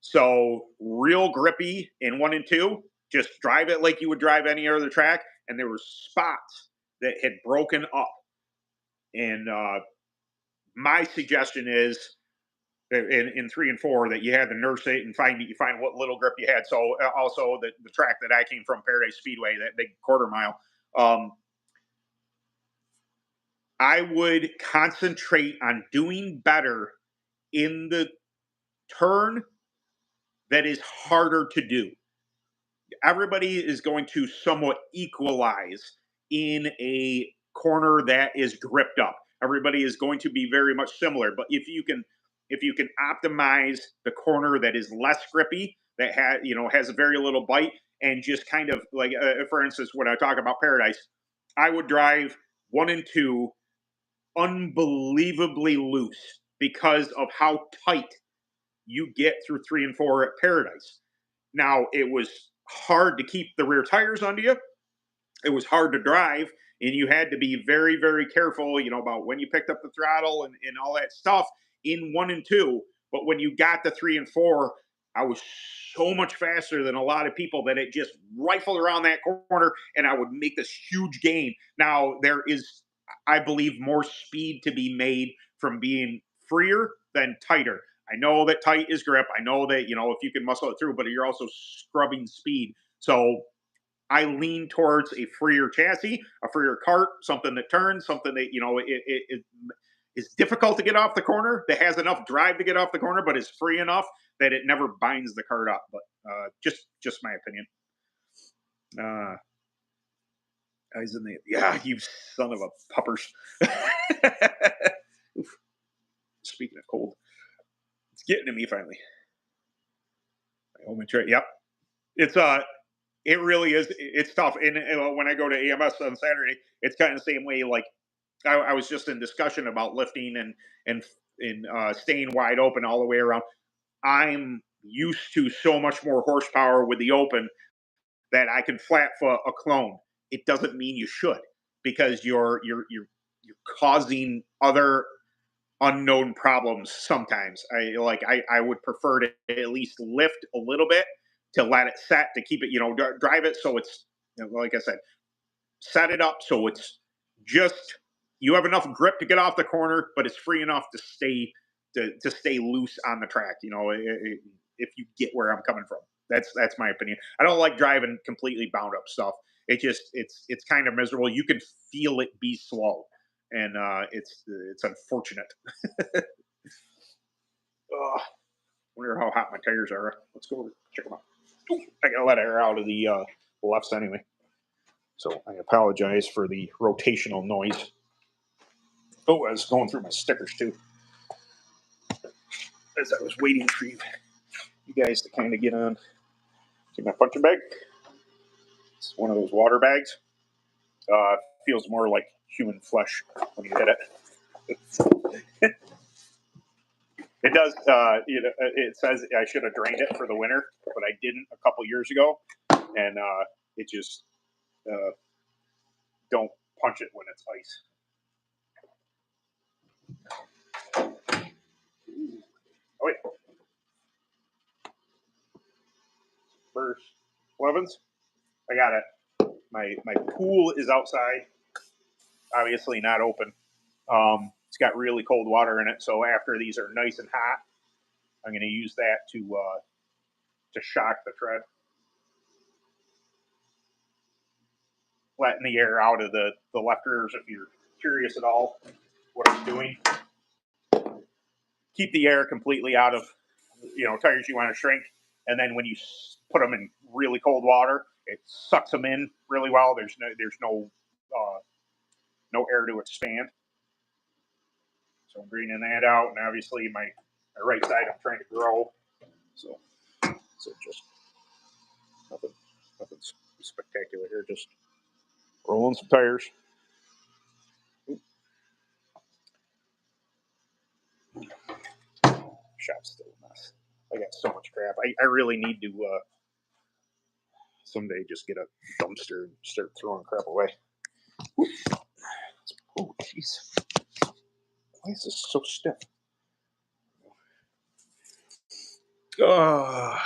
So real grippy in 1 and 2. Just drive it like you would drive any other track, and there were spots that had broken up. And my suggestion is in 3 and 4 that you had to nurse it and find what little grip you had. So also the track that I came from, Paradise Speedway, that big quarter mile. I would concentrate on doing better in the turn that is harder to do. Everybody is going to somewhat equalize in a corner that is gripped up. Everybody is going to be very much similar, but if you can optimize the corner that is less grippy, that has very little bite, and just kind of like for instance, when I talk about Paradise, I would drive 1 and 2 unbelievably loose because of how tight you get through 3 and 4 at Paradise. Now, it was hard to keep the rear tires under you. It was hard to drive, and you had to be very, very careful, about when you picked up the throttle and all that stuff in 1 and 2. But when you got to 3 and 4, I was so much faster than a lot of people that it just rifled around that corner, and I would make this huge gain. Now, there is, I believe, more speed to be made from being freer than tighter. I know that tight is grip. I know that, if you can muscle it through, but you're also scrubbing speed. So I lean towards a freer chassis, a freer cart, something that turns, something that, it is difficult to get off the corner, that has enough drive to get off the corner, but is free enough that it never binds the cart up. But just my opinion. Eyes in the, yeah, you son of a puppers. Speaking of cold, it's getting to me finally. My home and tray. Yep. It's it really is. It's tough. And when I go to AMS on Saturday, it's kind of the same way. Like I was just in discussion about lifting and in staying wide open all the way around. I'm used to so much more horsepower with the open that I can flat foot a clone. It doesn't mean you should, because you're causing other unknown problems sometimes. I would prefer to at least lift a little bit to let it set, to keep it, drive it so it's, like I said, set it up so it's just, you have enough grip to get off the corner, but it's free enough to stay loose on the track. If you get where I'm coming from, that's my opinion. I don't like driving completely bound up stuff. It's kind of miserable. You can feel it be slow, and it's unfortunate. Wonder how hot my tires are. Let's go check them out. Ooh, I gotta let air out of the lefts anyway. So I apologize for the rotational noise. Oh, I was going through my stickers too, as I was waiting for you guys to kind of get on. See my punching bag? It's one of those water bags. Feels more like human flesh when you hit it. It does. It says I should have drained it for the winter, but I didn't a couple years ago, and it just don't punch it when it's ice. Oh wait, first 11s. I got it. My pool is outside, obviously not open. It's got really cold water in it, so after these are nice and hot, I'm going to use that to shock the tread, letting the air out of the left rears. If you're curious at all what I'm doing, keep the air completely out of tires you want to shrink, and then when you put them in really cold water, it sucks them in really well. There's no air to expand. So I'm greening that out, and obviously my right side I'm trying to grow. So just nothing spectacular here. Just rolling some tires. Shop's still a mess. I got so much crap. I really need to someday just get a dumpster and start throwing crap away. Oh, jeez. Why is this so stiff? Oh.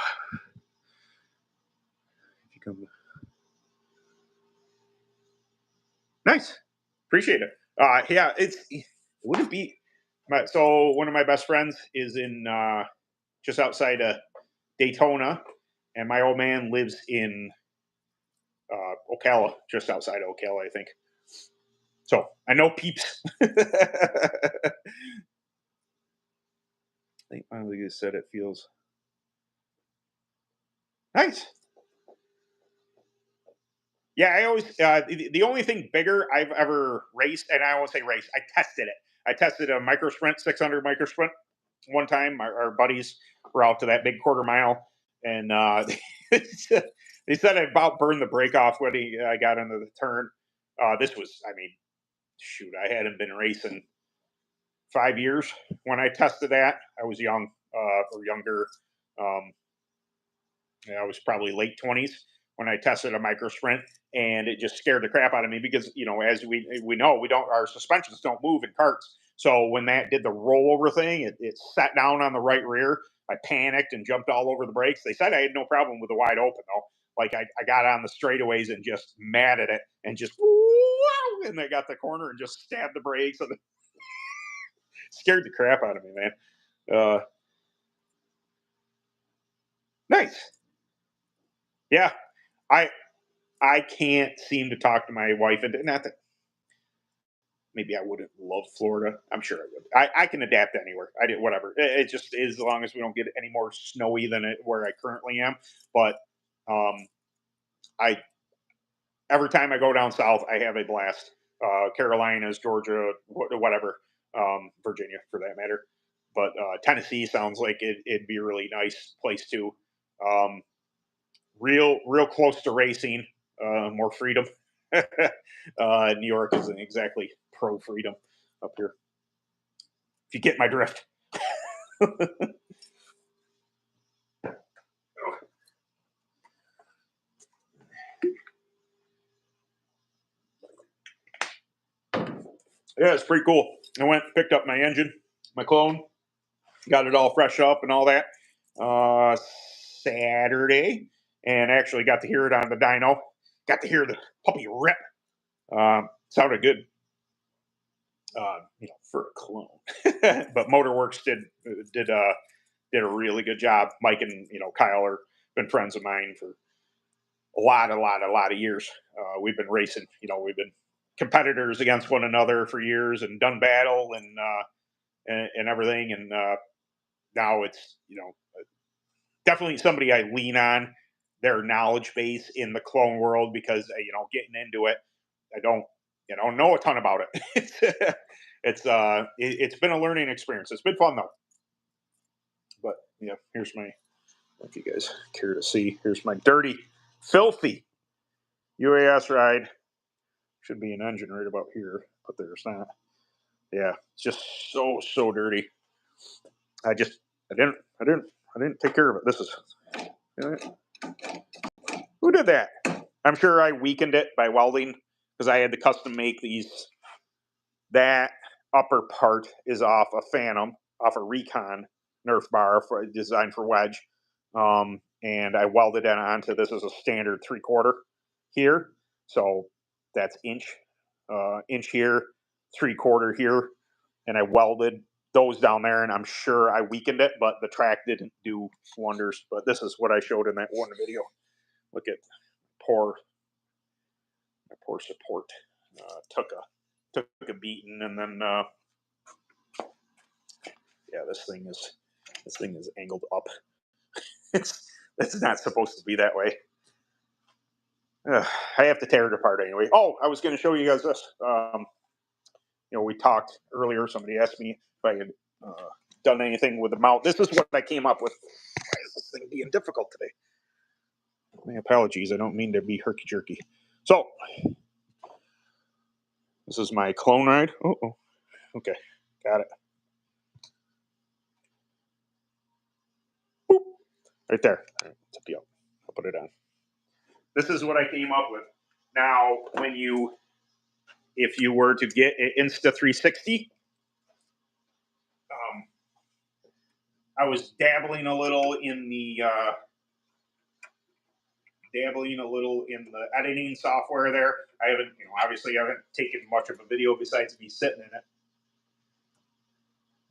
If you come. Nice. Appreciate it. Yeah, it wouldn't be. So one of my best friends is in just outside of Daytona, and my old man lives in Ocala, just outside of Ocala, I think. So I know peeps. I think finally you said it feels nice. Yeah, I always the only thing bigger I've ever raced, and I always say race. I tested it. I tested a micro sprint, 600 micro sprint one time. Our buddies were out to that big quarter mile, and they said I about burned the brake off when I got into the turn. This was, I mean, shoot, I hadn't been racing 5 years when I tested that. I was young or younger. Um, I was probably late 20s when I tested a micro sprint, and it just scared the crap out of me because as we know, we don't, our suspensions don't move in carts. So when that did the rollover thing, it sat down on the right rear. I panicked and jumped all over the brakes. They said I had no problem with the wide open though. Like I got on the straightaways and just mad at it and just and I got the corner and just stabbed the brakes and scared the crap out of me, man. Nice. Yeah. I I can't seem to talk to my wife, and not that maybe I wouldn't love Florida. I'm sure I would. I can adapt anywhere. I did whatever. It just is, as long as we don't get any more snowy than where I currently am. But um, I every time I go down south, I have a blast. Carolinas, Georgia, whatever, Virginia for that matter. But Tennessee sounds like it'd be a really nice place too. Um, real close to racing, more freedom. New York isn't exactly pro freedom up here. If you get my drift. Yeah, it's pretty cool. I went, picked up my engine, my clone, got it all fresh up and all that Saturday, and actually got to hear it on the dyno. Got to hear the puppy rip. Sounded good, for a clone. But Motorworks did a really good job. Mike and Kyle are been friends of mine for a lot of years. We've been racing. We've been competitors against one another for years and done battle and everything. And now it's definitely somebody I lean on their knowledge base in the clone world because getting into it, I don't know a ton about it. It's been a learning experience. It's been fun though. But yeah, here's my, if you guys care to see, here's my dirty, filthy UAS ride. Should be an engine right about here, but there's not. Yeah, it's just so dirty. I didn't take care of it. This is, who did that? I'm sure I weakened it by welding because I had to custom make these. That upper part is off a Phantom, off a Recon Nerf bar designed for wedge. And I welded it onto this as a standard 3/4 here. So that's inch here, 3/4 here. And I welded those down there, and I'm sure I weakened it, but the track didn't do wonders. But this is what I showed in that one video. Look at poor support. Took a beating, and then yeah, this thing is angled up. It's not supposed to be that way. I have to tear it apart anyway. Oh, I was going to show you guys this. We talked earlier. Somebody asked me if I had done anything with the mount. This is what I came up with. Why is this thing being difficult today? My apologies. I don't mean to be herky jerky. So this is my clone ride. Oh, okay, got it. Boop. Right there. Right, tip you up. I'll put it on. This is what I came up with. Now, if you were to get an Insta360, I was dabbling a little in the editing software there. I haven't, obviously, I haven't taken much of a video besides me sitting in it.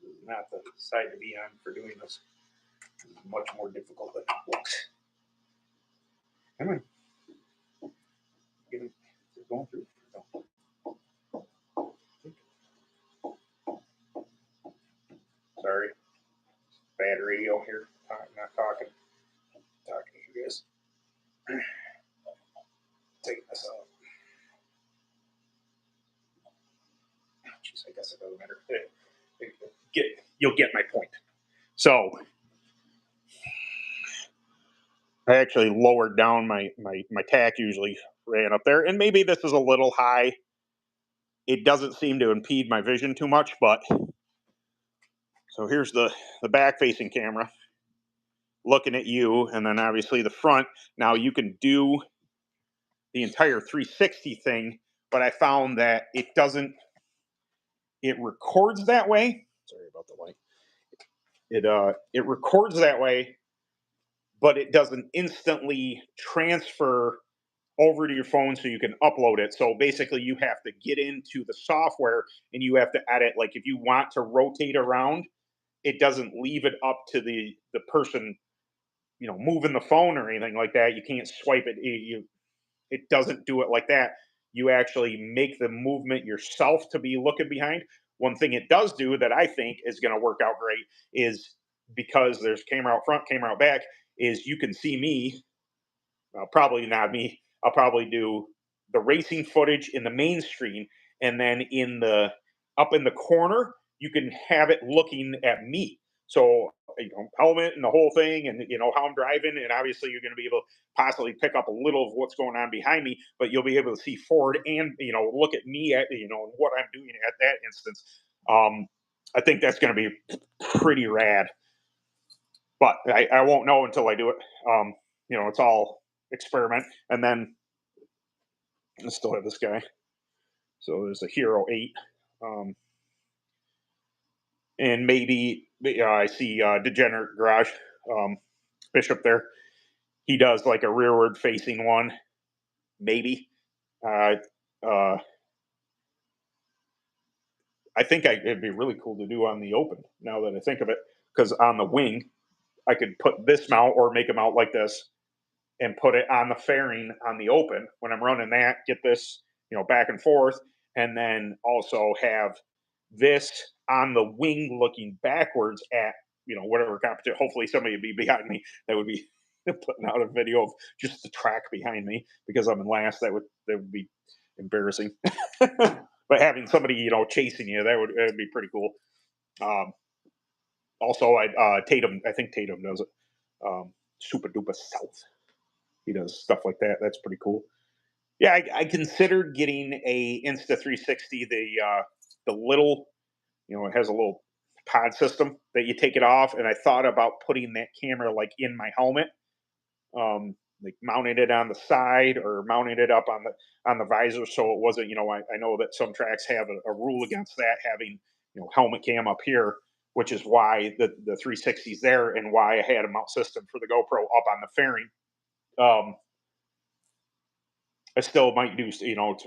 This is not the side to be on for doing this. This is much more difficult than it looks. Come on. Get it going through. No. Sorry. Bad radio here. Not talking. Talking to you guys. Take this out. Jeez, I guess it doesn't matter. You'll get my point. So I actually lowered down my tack, usually ran up there, and maybe this is a little high. It doesn't seem to impede my vision too much, but so here's the back facing camera looking at you, and then obviously the front. Now you can do the entire 360 thing, but I found that it records that way. Sorry about the light. It records that way, but it doesn't instantly transfer over to your phone so you can upload it. So basically you have to get into the software and you have to edit. Like if you want to rotate around, it doesn't leave it up to the person, moving the phone or anything like that. You can't swipe it. It doesn't do it like that. You actually make the movement yourself to be looking behind. One thing it does do that I think is going to work out great is because there's camera out front, camera out back, is you can see me. Probably not me. I'll probably do the racing footage in the main screen, and then up in the corner, you can have it looking at me. So helmet and the whole thing, and how I'm driving, and obviously you're going to be able to possibly pick up a little of what's going on behind me, but you'll be able to see forward and look at me at what I'm doing at that instance. I think that's going to be pretty rad. But I won't know until I do it. You know, it's all experiment. And then I still have this guy. So there's a Hero 8. And maybe I see Degenerate Garage, Bishop there. He does like a rearward facing one, maybe. Uh, uh, I think it'd be really cool to do on the open now that I think of it, because on the wing, I could put this mount or make a mount like this and put it on the fairing on the open when I'm running that, get this, you know, back and forth, and then also have this on the wing looking backwards at, you know, whatever competition. Hopefully somebody would be behind me that would be putting out a video of just the track behind me because I'm in last. That would be embarrassing. But having somebody, you know, chasing you, that would be pretty cool. Um, Also, Tatum, I think Tatum does it. Super Duper South. He does stuff like that. That's pretty cool. Yeah, I considered getting a Insta360, the little, you know, it has a little pod system that you take it off, and I thought about putting that camera like in my helmet, like mounting it on the side or mounting it up on the visor, so it wasn't, you know, I know that some tracks have a rule against that, having, you know, helmet cam up here, which is why the 360 is there and why I had a mount system for the GoPro up on the fairing. I still might do, you know,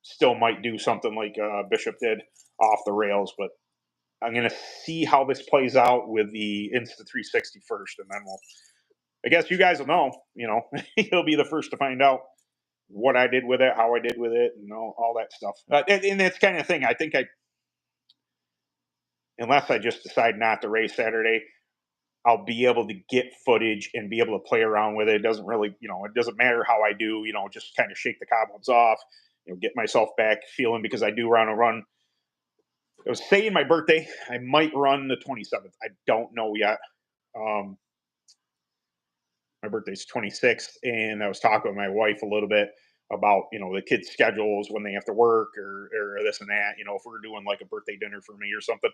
still might do something like Bishop did off the rails, but I'm going to see how this plays out with the Insta360 first, and then I guess you guys will know, you know, you'll be the first to find out what I did with it, how I did with it, and all that stuff. And that's kind of thing. I think unless I just decide not to race Saturday, I'll be able to get footage and be able to play around with it. It doesn't really, you know, it doesn't matter how I do, you know, just kind of shake the cobwebs off, you know, get myself back feeling, because I do want to run. I was saying my birthday, I might run the 27th. I don't know yet. Um, my birthday's 26th, and I was talking with my wife a little bit about, you know, the kids' schedules when they have to work or this and that. You know, if we're doing like a birthday dinner for me or something,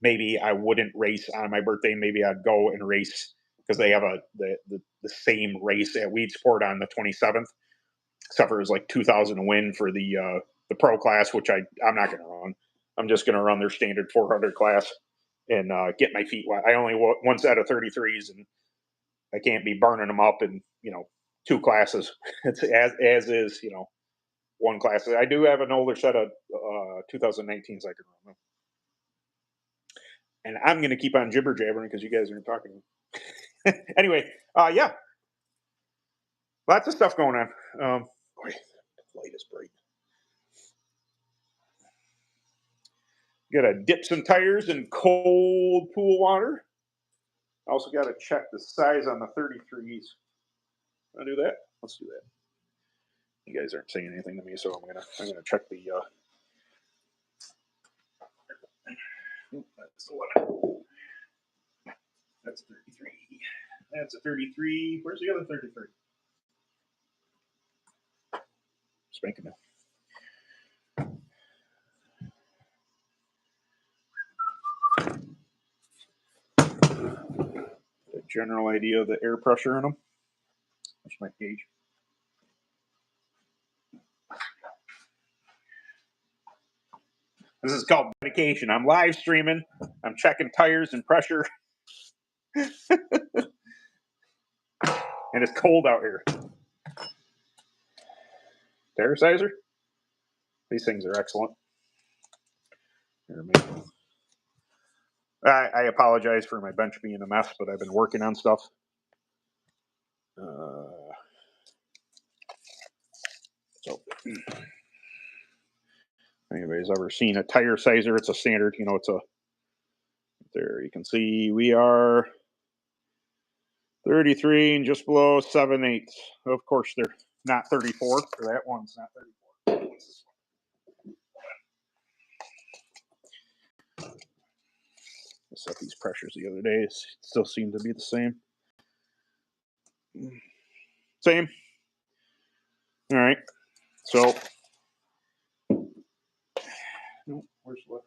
maybe I wouldn't race on my birthday. Maybe I'd go and race because they have the same race at Weedsport on the 27th. Except for it was like 2,000 to win for the pro class, which I'm not going to run. I'm just going to run their standard 400 class and get my feet wet. I only one set of 33s, and I can't be burning them up in, you know, two classes. It's as is, you know, one class. I do have an older set of 2019s I can run. And I'm going to keep on jibber jabbering because you guys aren't talking. Anyway, yeah, lots of stuff going on. Boy, the light is bright. Got to dip some tires in cold pool water. Also got to check the size on the 33s. Want to do that? Let's do that. You guys aren't saying anything to me, so I'm gonna check the. That's the one. That's a 33. That's a 33. Where's the other 33? Spanking now. A general idea of the air pressure in them. That's my gauge. This is called medication. I'm live streaming. I'm checking tires and pressure. And it's cold out here. Tire sizer? These things are excellent. I apologize for my bench being a mess, but I've been working on stuff. So, anybody's ever seen a tire sizer? It's a standard, you know, it's a, there you can see we are 33 and just below 7/8. Of course, they're not 34, so that one's not 34. I set these pressures the other day. It still seem to be the same. Same. All right. So, where's the left?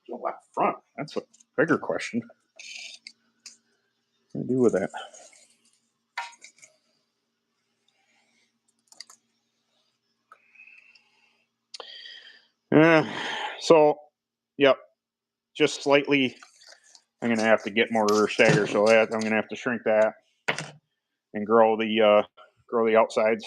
The left front. That's a bigger question. What do I do with that? So, yep, just slightly. I'm gonna have to get more stagger, so that I'm gonna have to shrink that and grow the outsides.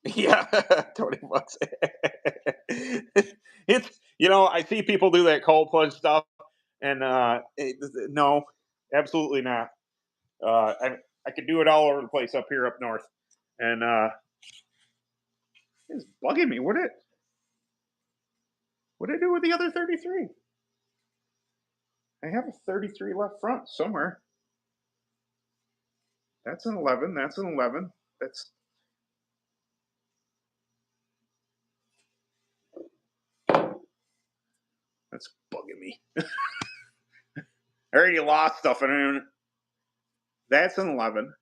Yeah, $20. It's I see people do that cold plunge stuff, and no, absolutely not. I could do it all over the place up here up north, and it's bugging me. What did I do with the other 33? I have a 33 left front somewhere. That's an 11. That's an 11. That's bugging me. I already lost stuff, and that's an 11.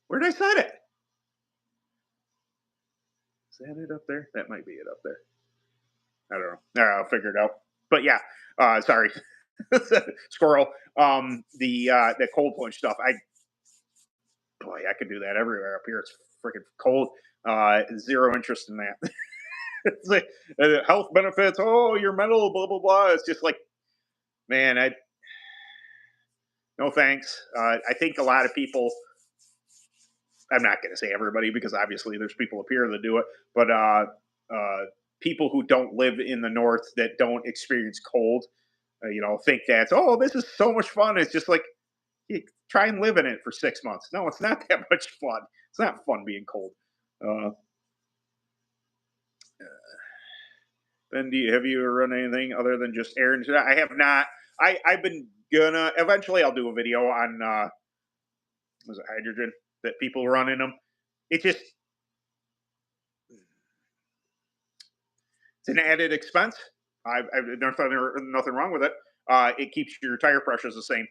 Where did I set it? Is that it up there? That might be it up there. I don't know. I'll figure it out. But yeah, sorry, squirrel. The cold plunge stuff. I could do that everywhere up here. It's freaking cold. Zero interest in that. It's like health benefits. Oh, your mental, blah blah blah. It's just like, man, no thanks. I think a lot of people. I'm not going to say everybody because obviously there's people up here that do it, but people who don't live in the north that don't experience cold, think that's this is so much fun. It's just like you try and live in it for 6 months. No, it's not that much fun. It's not fun being cold. Uh, then have you ever run anything other than just errands? I have not. I've been gonna eventually. I'll do a video on was it hydrogen that people run in them. It just it's an added expense. There's nothing wrong with it. It keeps your tire pressures the same.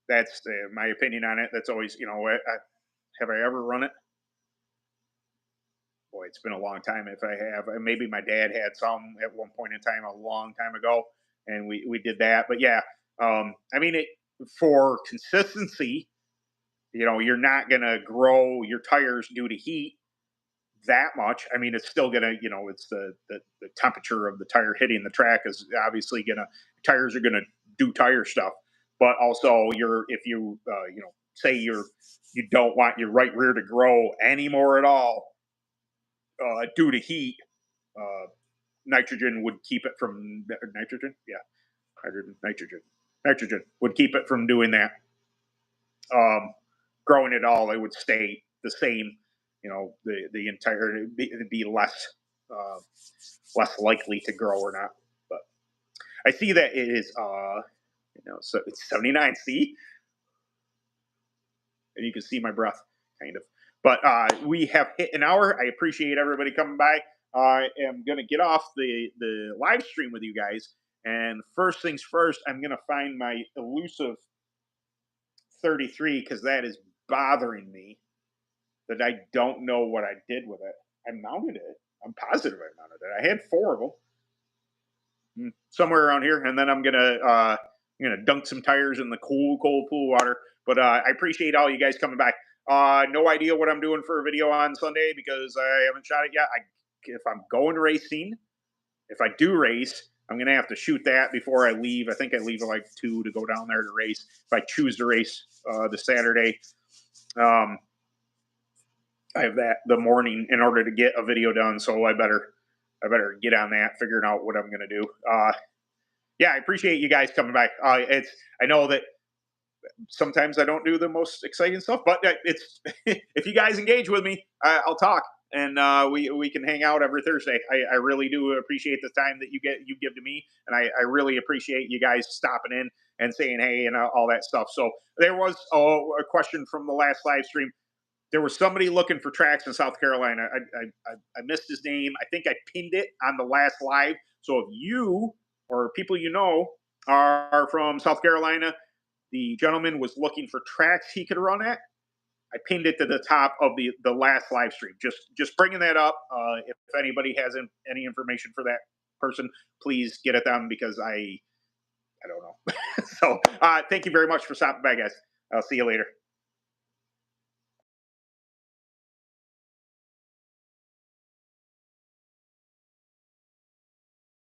That's my opinion on it. That's always, have I ever run it? Boy, it's been a long time. If I have, maybe my dad had some at one point in time, a long time ago, and we did that. But yeah, I mean, for consistency, you're not gonna grow your tires due to heat that much. I mean, it's still gonna, it's the temperature of the tire hitting the track is obviously tires are gonna do tire stuff, but also if you say you don't want your right rear to grow anymore at all due to heat, uh, nitrogen would keep it from nitrogen. Yeah, nitrogen would keep it from doing that. Growing it all, it would stay the same. The entire it'd be uh, less likely to grow or not. But I see that it is so it's 79. See, and you can see my breath kind of. But we have hit an hour. I appreciate everybody coming by. I am gonna get off the live stream with you guys. And first things first, I'm gonna find my elusive 33 because that is bothering me that I don't know what I did with it. I mounted it. I'm positive I mounted it. I had four of them somewhere around here, and then I'm gonna dunk some tires in the cold pool water. But I appreciate all you guys coming back. No idea what I'm doing for a video on Sunday because I haven't shot it yet. If I'm going racing, if I do race, I'm gonna have to shoot that before I leave. I think I leave at like 2 to go down there to race. If I choose to race the Saturday, I have that the morning in order to get a video done. So I better get on that, figuring out what I'm gonna do. Yeah, I appreciate you guys coming back. I know that sometimes I don't do the most exciting stuff, but it's if you guys engage with me, I'll talk and we can hang out every Thursday. I really do appreciate the time that you give to me, and I really appreciate you guys stopping in and saying hey and all that stuff. So there was a question from the last live stream. There was somebody looking for tracks in South Carolina. I missed his name. I think I pinned it on the last live. So if you or people are from South Carolina, The gentleman was looking for tracks he could run at. I pinned it to the top of the last live stream. Just bringing that up. If anybody has any information for that person, please get it down because I don't know. So thank you very much for stopping by, guys. I'll see you later.